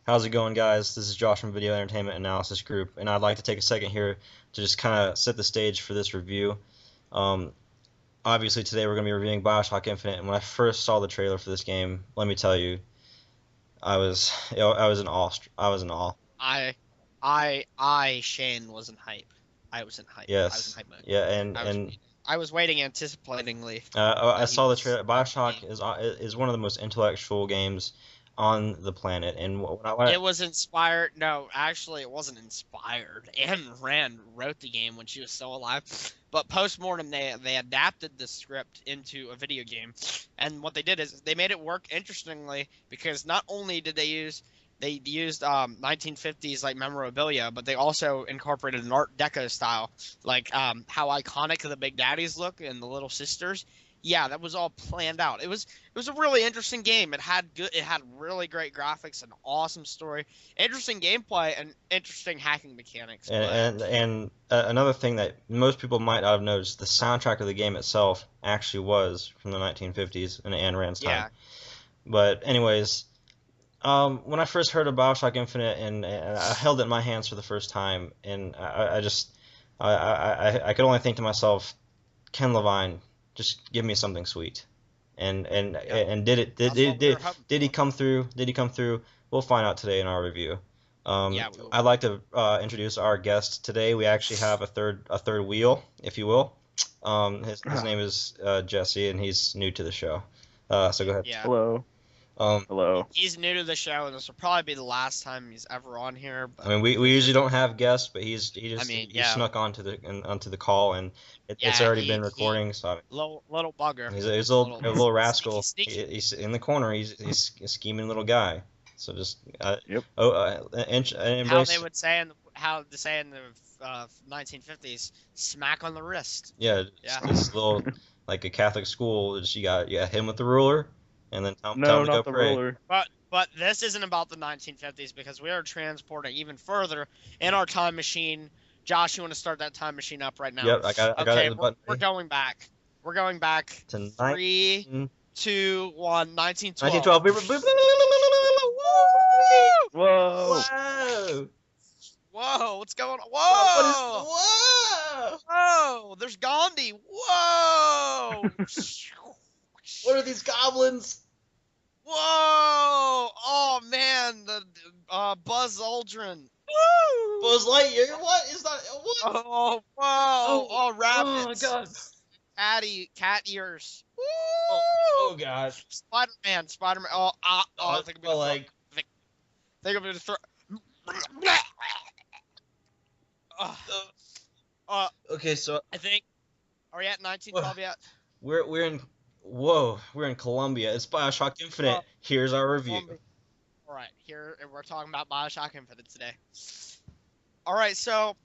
How's it going, guys? This is Josh from Video Entertainment Analysis Group, and I'd like to take a second here to just kind of set the stage for this review. Um, Obviously, today we're going to be reviewing Bioshock Infinite, and when I first saw the trailer for this game, let me tell you, I was in awe. I was in awe. I, Shane was in hype. I was in hype. I was in Yes, hype mode. yeah, I was and waiting. I was waiting anticipatingly I that he saw the was trailer. game. Bioshock is one of the most intellectual games on the planet, and It was inspired. No, actually, it wasn't inspired. Anne Rand wrote the game when she was still alive, but postmortem they adapted the script into a video game, and what they did is they made it work interestingly because not only did they used 1950s like memorabilia, but they also incorporated an Art Deco style, like how iconic the Big Daddies look and the Little Sisters. Yeah, that was all planned out. It was a really interesting game. It had really great graphics, an awesome story, interesting gameplay, and interesting hacking mechanics. But Another thing that most people might not have noticed, the soundtrack of the game itself actually was from the 1950s in Ayn Rand's time. yeah, But anyways, when I first heard of Bioshock Infinite and I held it in my hands for the first time, and I just I could only think to myself, Ken Levine, just give me something sweet. yep, And did it that's what we were hoping did he for. come through? Did he come through? We'll find out today in our review. Yeah, we will. I'd like to introduce our guest today. We actually have a third wheel, if you will. His name is Jesse, and he's new to the show. So go ahead. Yeah, Hello. Um, Hello. he's new to the show, and this will probably be the last time he's ever on here. I But mean, we usually don't have guests, but I mean, he yeah, snuck onto the call, and it's yeah, already been he recording. So little bugger, he's little a little sneaky rascal. sneaky. He's in the corner. He's a scheming little guy. So just Yep. How they embrace. would say how to say in the 1950s, smack on the wrist. Yeah, Yeah. just a little like a Catholic school. Just you got hit him with the ruler, and then tell No, him to go not the pray. ruler. But this isn't about the 1950s because we are transporting even further in our time machine. Josh, you want to start that time machine up right now? Yep, I got it Okay, in the button. we're going back. We're going back. To 3, 19, 2, 1, 1912. 1912. Whoa! Whoa! Whoa, what's going on? What is? Whoa! Whoa! Whoa! There's Gandhi. Whoa! What are these goblins? Whoa! Oh man, the Buzz Aldrin. Woo! Buzz Lightyear? What is that? What? Oh, whoa! Oh, Oh my rabbits. god. Cat ears. Woo! Oh god. Spider-Man. Oh, I think I'm Well, gonna like, throw. I think I'm gonna throw. okay, so I think. Are we at 1912 yet? we're in. Whoa, we're in Colombia. It's Bioshock Infinite. Oh, Here's our review. All right, here we're talking about Bioshock Infinite today. All right, so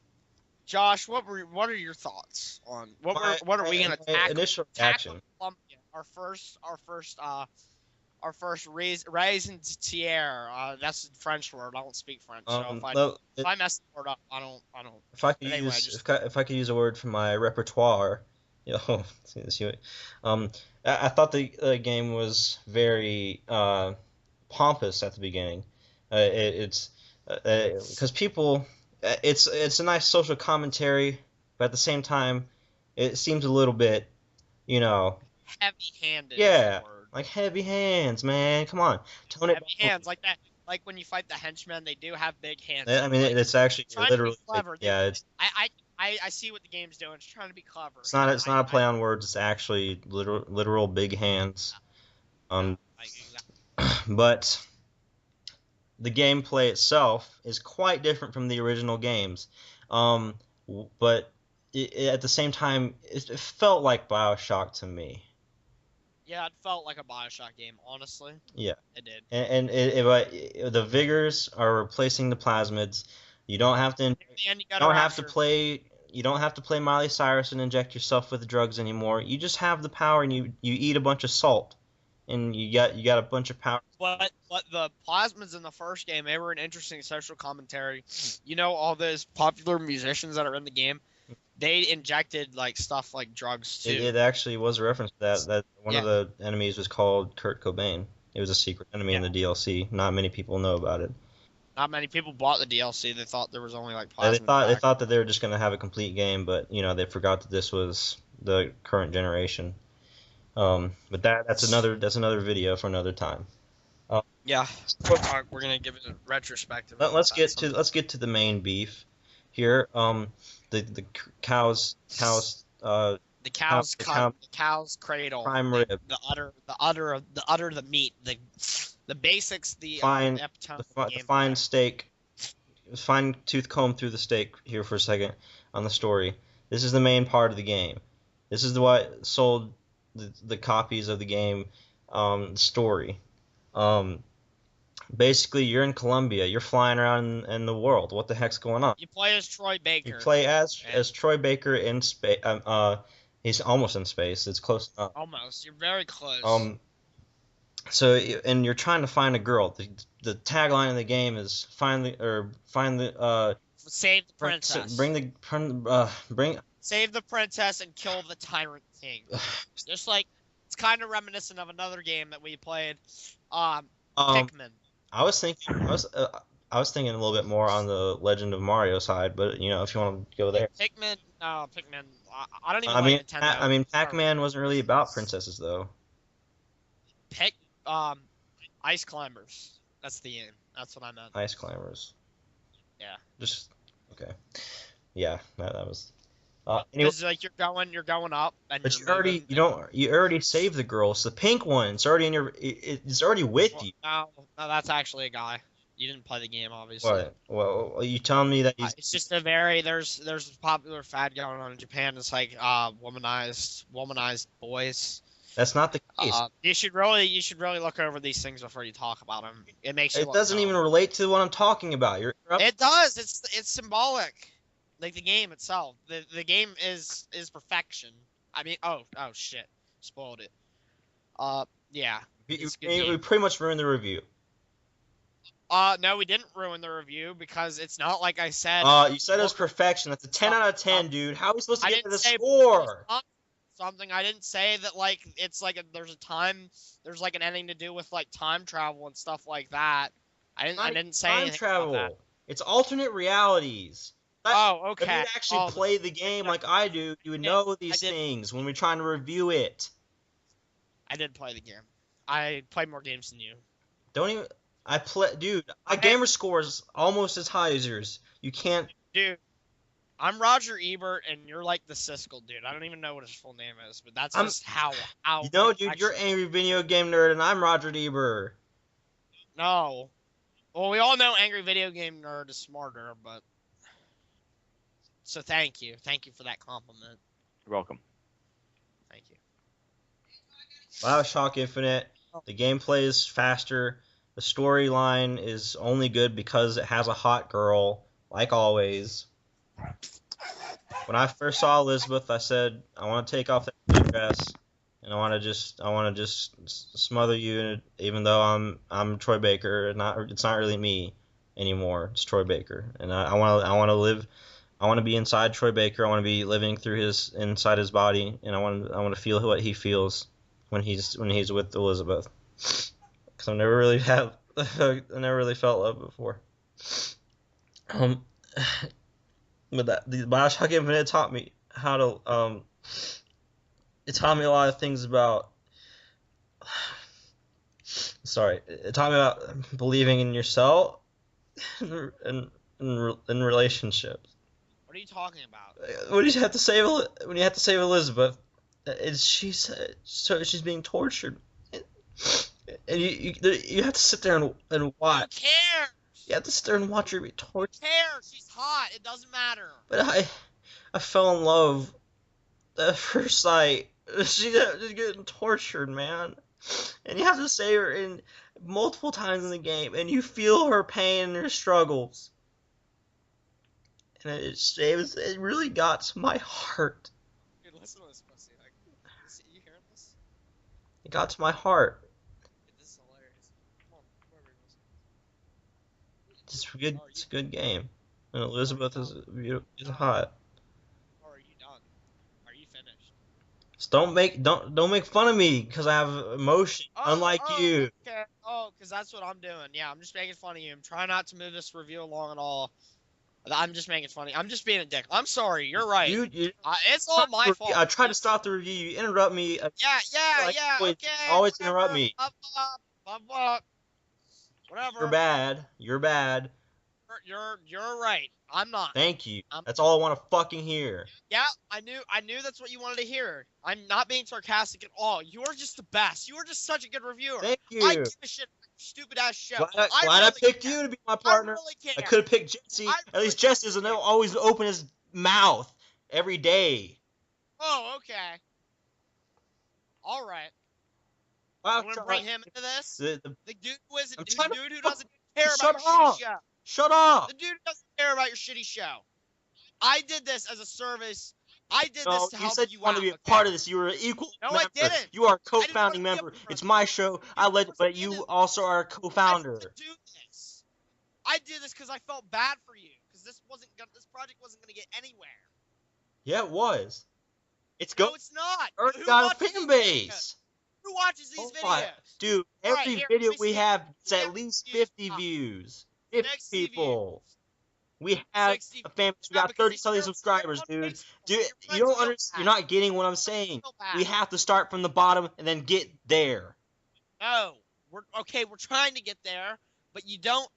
Josh, what are your thoughts on what are we gonna My initial tackle reaction. Columbia? Our first raison d'être. That's a French word. I don't speak French, so No, if I mess the word up, I don't. if I could But anyway, use if I could use a word from my repertoire, you know, I thought the game was very pompous at the beginning. It's because people, it's a nice social commentary, but at the same time, it seems a little bit, you know, heavy-handed is yeah, the word. like heavy hands, man. Come on, tone it Heavy down. hands like that. Like when you fight the henchmen, they do have big hands. I mean, Like it's actually trying to be literally, clever. yeah, it's I see what the game's doing. It's trying to be clever. it's not a play on words. It's actually literal big hands. Um, Exactly. but the gameplay itself is quite different from the original games. But at the same time, it felt like Bioshock to me. Yeah, it felt like a Bioshock game, honestly. Yeah, It did. the vigors are replacing the plasmids. You don't have to. In the end, you got You a don't have to rapture. play. You don't have to play Miley Cyrus and inject yourself with drugs anymore. You just have the power, and you eat a bunch of salt, and you got a bunch of power. But the plasmids in the first game, they were an interesting social commentary. You know, all those popular musicians that are in the game, they injected like stuff like drugs too. It actually was a reference to that one Yeah. of the enemies was called Kurt Cobain. It was a secret enemy in Yeah. the DLC. Not many people know about it. Not many people bought the DLC. They thought there was only like They plasma thought attack. that they were just gonna have a complete game, but you know they forgot that this was the current generation. But that's another video for another time. Yeah, we're gonna give it a retrospective. Let's get to the main beef here. The The cow's the cut. cow The cow's cradle. prime rib. The meat. The basics. The Fine epitome of the gameplay. fine steak, fine tooth comb through the steak here for a second on the story. This is the main part of the game. This is what sold the copies of the game story. Basically, you're in Colombia. You're flying around in the world. What the heck's going on? You play as Troy Baker. You play as Troy Baker in space. He's almost in space. It's close enough. Almost. You're very close. So and you're trying to find a girl. The tagline of the game is find the save the princess. Bring save the princess and kill the tyrant king. Just like it's kind of reminiscent of another game that we played, Pikmin. I was thinking a little bit more on the Legend of Mario side, but you know if you want to go there. Pikmin. I don't even like Nintendo. Pac-Man wasn't really about princesses though. Ice Climbers. That's the game. That's what I meant. Ice Climbers. Yeah. Just okay. Yeah, that was. Anyway, like you're going up, and but you already saved the girl. It's the pink one. It's already in your. It's already with you. No, that's actually a guy. You didn't play the game, obviously. What? Well, you telling me that it's just there's a popular fad going on in Japan. It's like womanized boys. That's not the case. You should really look over these things before you talk about them. It makes you. It doesn't even relate to what I'm talking about. It does. It's symbolic. Like the game itself. The game is perfection. I mean, oh shit, spoiled it. Yeah. We pretty much ruined the review. No, we didn't ruin the review because it's not like I said. You said it was perfection. That's a 10 out of 10, dude. How are we supposed to get to the score? Something I didn't say that like it's like there's like an ending to do with like time travel and stuff like that. I didn't say time anything travel. about that. It's alternate realities. Oh, okay. If you'd actually play the game like I do, you would know these things when we're trying to review it. I did play the game. I played more games than you. Don't even. Dude. My gamer score is almost as high as yours. You can't. Dude, I'm Roger Ebert, and you're like the Siskel dude. I don't even know what his full name is, but that's just how. You know, dude, you're angry video game nerd, and I'm Roger Ebert. No. Well, we all know angry video game nerd is smarter, but. So thank you for that compliment. You're welcome. Thank you. Bioshock Infinite. The gameplay is faster. The storyline is only good because it has a hot girl, like always. When I first saw Elizabeth, I said, I want to take off that dress, and I want to just smother you, even though I'm Troy Baker, and it's not really me anymore. It's Troy Baker, and I want to live. I want to be inside Troy Baker. I want to be living through inside his body, and I want to feel what he feels when he's with Elizabeth. Because I never really felt love before. But the Bioshock Infinite taught me how to it taught me a lot of things about. Sorry, it taught me about believing in yourself and in relationships. What are you talking about? When you have to save Elizabeth, she's being tortured, and you have to sit there and watch. Who cares? You have to sit there and watch her be tortured. Who cares? She's hot. It doesn't matter. But I fell in love at first sight. She's getting tortured, man, and you have to save her in multiple times in the game, and you feel her pain and her struggles. And it really got to my heart. Dude, listen to this pussy. Like, you hearing this? It got to my heart. Dude, this is hilarious. Come on, where are we listening? It's a good game. And Elizabeth is hot. Or are you done? Are you finished? Just don't make fun of me because I have emotion, unlike you. Okay. Oh, because that's what I'm doing. Yeah, I'm just making fun of you. I'm trying not to move this review along at all. I'm just making funny. I'm just being a dick. I'm sorry. You're right. You It's all my fault. I tried to stop the review. You interrupt me. Like Yeah. always, Okay. always interrupt Whatever. me. Blah. You're Whatever. bad. You're bad. You're right. I'm not. Thank you. I'm. That's all I want to fucking hear. Yeah. I knew that's what you wanted to hear. I'm not being sarcastic at all. You are just the best. You are just such a good reviewer. Thank I you. give a shit about your stupid ass show. Glad I I really picked care. you to be my I partner. really I care. could have picked Jesse. I At least really Jesse doesn't care. always open his mouth every day. Oh, okay. All right. Wow, You want to bring him into this? The dude who isn't, I'm the trying to dude who doesn't care about shut your shitty up. show. Shut up. The dude who doesn't care about your shitty show. I did this as a service. I did this No, to you help said you you wanted out. to be a Okay? part of this. You were an equal No, member. I didn't. You are a I didn't want co-founding to be a member. part It's of my it. show. You I led, forced but me you into also are a I co-founder. didn't do this. I did this because I felt bad for you. Because this project wasn't gonna get anywhere. Yeah, it was. It's No, go. it's not. Already Who got a watches fan these videos? base. Who watches these Oh my, videos? dude! All right, Every here, video let me we see. have is at 60 least views. 50 views. 50 60 views. people. We have 60. a fan base. We Yeah, got because 30 they something share subscribers, on dude. Facebook. Dude, Your you don't friends feel understand. bad. You're not getting what I'm Your saying. friends feel bad. We have to start from the bottom and then get there. No, we're trying to get there, but you don't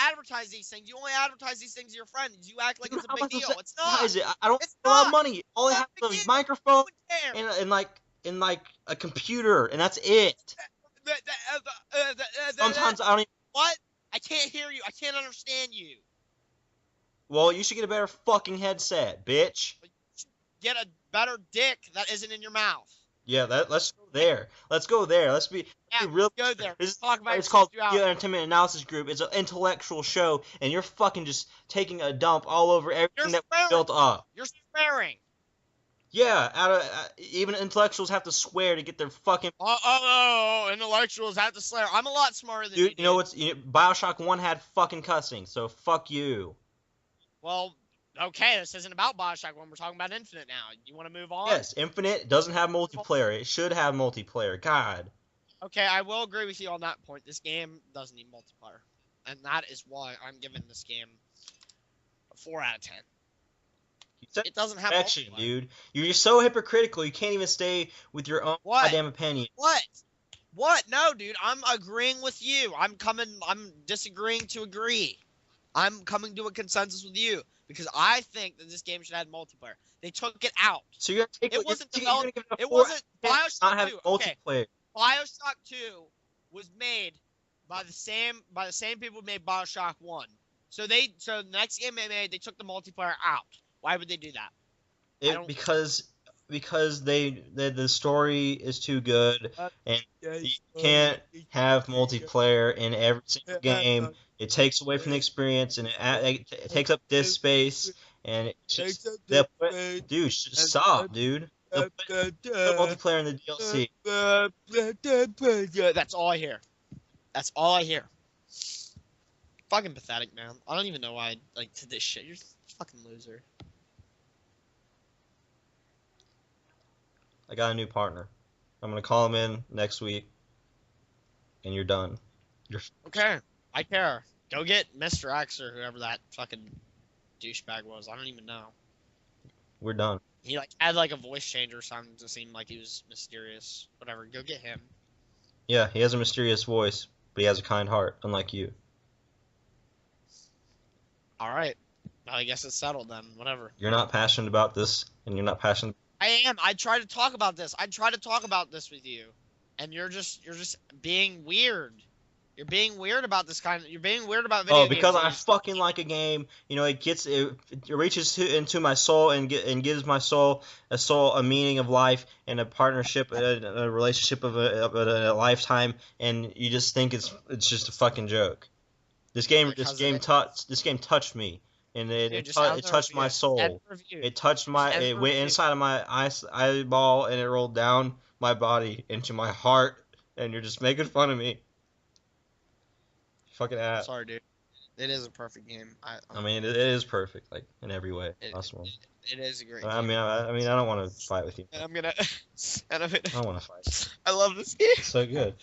advertise these things. You only advertise these things to your friends. You act like Dude, it's a how am I big supposed deal. to It's not. advertise it? I don't It's have a lot of not. money. All I It's have not a is big a deal. microphone No one cares. and like a computer, and that's it. Sometimes I don't even. What? I can't hear you. I can't understand you. Well, you should get a better fucking headset, bitch. Get a better dick that isn't in your mouth. Yeah, let's go there. Let's go there. Let's be real. Go there. This Talk about it's called your Video Entertainment Analysis Group. It's an intellectual show, and you're fucking just taking a dump all over everything that we built up. You're swearing. Yeah, even intellectuals have to swear to get their fucking. Intellectuals have to swear. I'm a lot smarter than you. You know what's Bioshock 1 had fucking cussing, so fuck you. Well, okay, this isn't about Bioshock 1. We're talking about Infinite now. You want to move on? Yes, Infinite doesn't have multiplayer. It should have multiplayer. God. Okay, I will agree with you on that point. This game doesn't need multiplayer. And that is why I'm giving this game a 4 out of 10. It doesn't have multiplayer. Dude. You're so hypocritical. You can't even stay with your own goddamn opinion. What? No, dude. I'm agreeing with you. I'm disagreeing to agree. I'm coming to a consensus with you because I think that this game should have multiplayer. They took it out. So you're gonna take it wasn't developed. It wasn't Bioshock 2. Multiplayer. Okay. Bioshock 2 was made by the same people who made Bioshock 1. So the next game they made, they took the multiplayer out. Why would they do that? Because the story is too good and you can't have multiplayer in every single game. It takes away from the experience and it takes up disk space and dude, stop, dude. Put multiplayer in the DLC. That's all I hear. That's all I hear. Fucking pathetic, man. I don't even know why I did this shit. You're a fucking loser. I got a new partner. I'm gonna call him in next week, and you're done. Okay. I care. Go get Mr. X or whoever that fucking douchebag was. I don't even know. We're done. He had a voice change or something to seem like he was mysterious. Whatever. Go get him. Yeah, he has a mysterious voice, but he has a kind heart, unlike you. All right. Well, I guess it's settled then. Whatever. You're not passionate about this, and you're not passionate. I am. I try to talk about this. I try to talk about this with you, and you're just being weird. You're being weird about this you're being weird about video games. Oh, because I fucking like a game. You know, it reaches into my soul and gives my soul a meaning of life and a partnership, a relationship of a lifetime, and you just think it's just a fucking joke. This game touched me. And it touched my soul. It touched it went inside of my eyeball and it rolled down my body into my heart. And you're just making fun of me. Fucking ass. Sorry, dude. It is a perfect game. I mean, it is perfect, like in every way It, possible. it is a great I game. mean, I don't want to fight with you. And I'm gonna. And I'm gonna. I don't want to fight. I love this game. It's so good.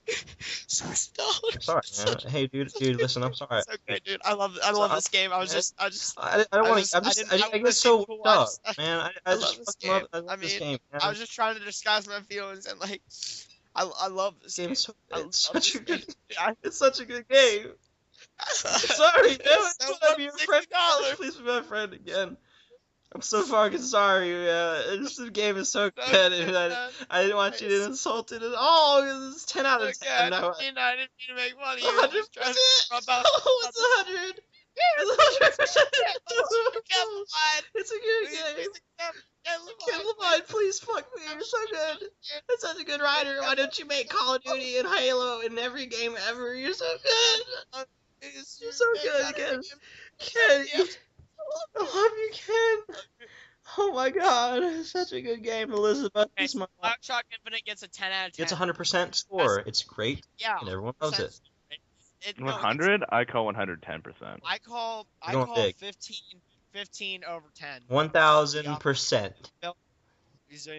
$6. I'm sorry, man. Hey, dude, listen, I'm sorry. It's okay, dude. I love this game. I don't want to. I get so cool. worked up, man. I love just this fucking game. love. I love this game, man. I was just trying to disguise my feelings and like, I love this This game game. is so. I It's love such a this good. game. It's such a good game. Sorry, man. I So just want to be your friend. $60. Please be my friend again. I'm so fucking sorry, man. This game is so good, and I didn't want you to insult it at all. Because it's 10 out of 10. No, I didn't mean to make fun of you. 100%. Just trying to rub out Oh, it's 100. It's 100%. It's a good game. Ken Levine, please fuck me. You're so good. You're such a good writer. Why don't you make Call of Duty and Halo in every game ever? You're so good. You're so good, Ken. Ken, I love you, Ken. Oh my god, such a good game, Elizabeth. Okay, Is my Bioshock Infinite gets a 10 out of 10. It's 100% score. It's great, Yeah. and everyone loves it. 100? I call 110%. I call going big. 15 over 10. 1,000%.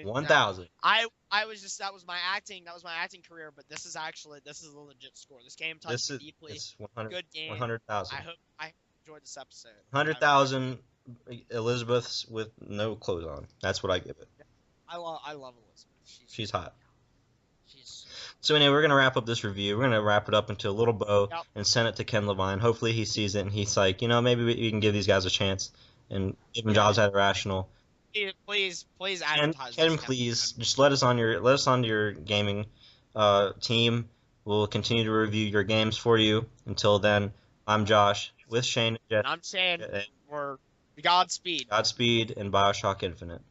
1,000. I was just that was my acting career, but this is a legit score. This game touched me deeply. It's 100. Good game. 100,000. I hope enjoyed this episode. 100,000 Elizabeths with no clothes on. That's what I give it. I love Elizabeth. She's hot. She's So anyway, we're gonna wrap up this review. We're gonna wrap it up into a little bow Yep. and send it to Ken Levine. Hopefully he sees it and he's like, maybe we can give these guys a chance and give them jobs at Irrational. please And advertise. Ken, this. please just let us on your gaming team. We'll continue to review your games for you. Until then, I'm Josh with Shane and Jess. And I'm saying we're Godspeed. Godspeed and Bioshock Infinite.